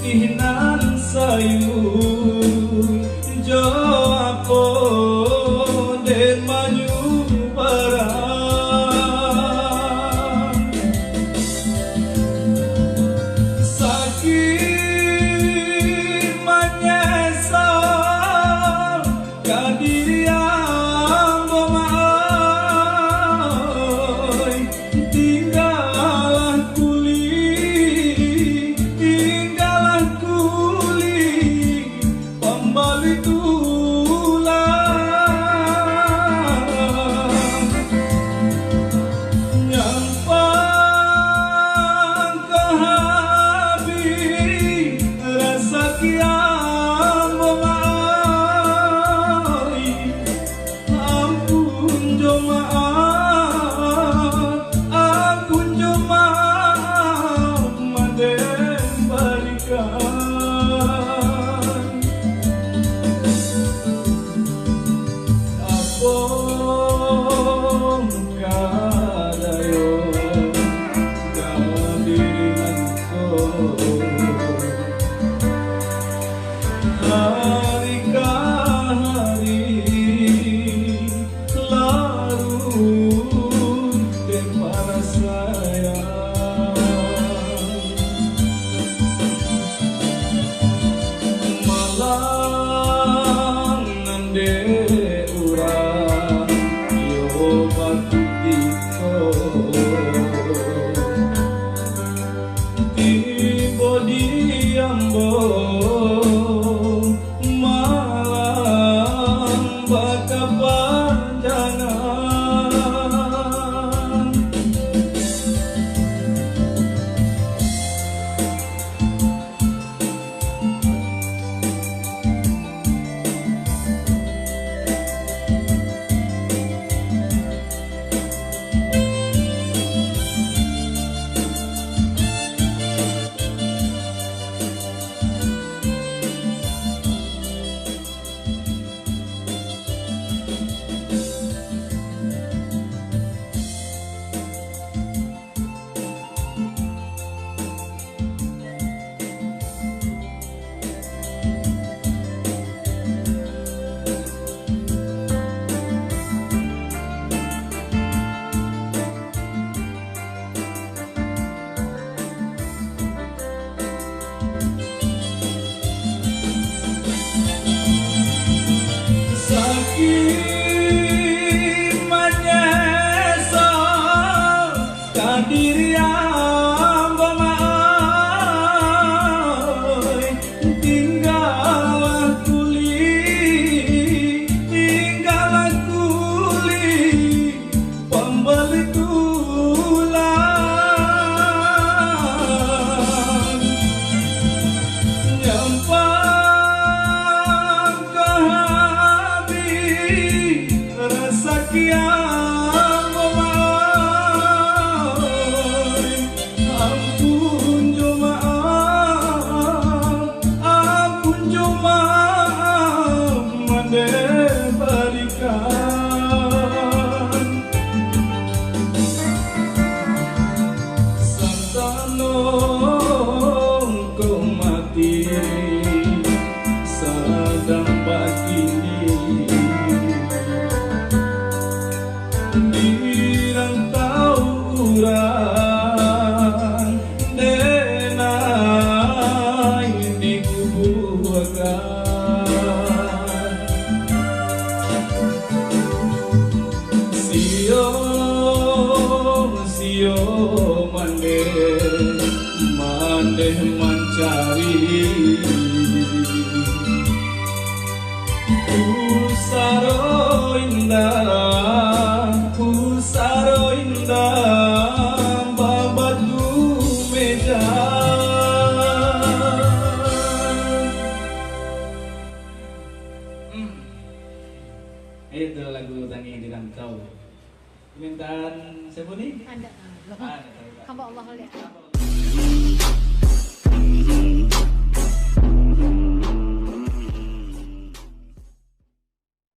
ihnan sayur jo apo den maju barang sakit menyesal kadirian bomai tinggalah kuli pembali tulang nyampang ke habis rasa kian memai ampun jemaah maden balikan apong kadayo kadiringanku hari ke hari larut dan para sayang malang nande malam baka panjangan sakit menyesal kadirian bomai tinggalah kuli pembeli tulang nyampang ke kian memai ampun jemaah mande balikan santanong kau mati sadang begini dirantau urang denai dikubuakan sio mandeh mencari Pusaro indah babatu meja itu lagu Tani Dirantau. Permintaan siapa nih? Anda. Hamba Allah lihat.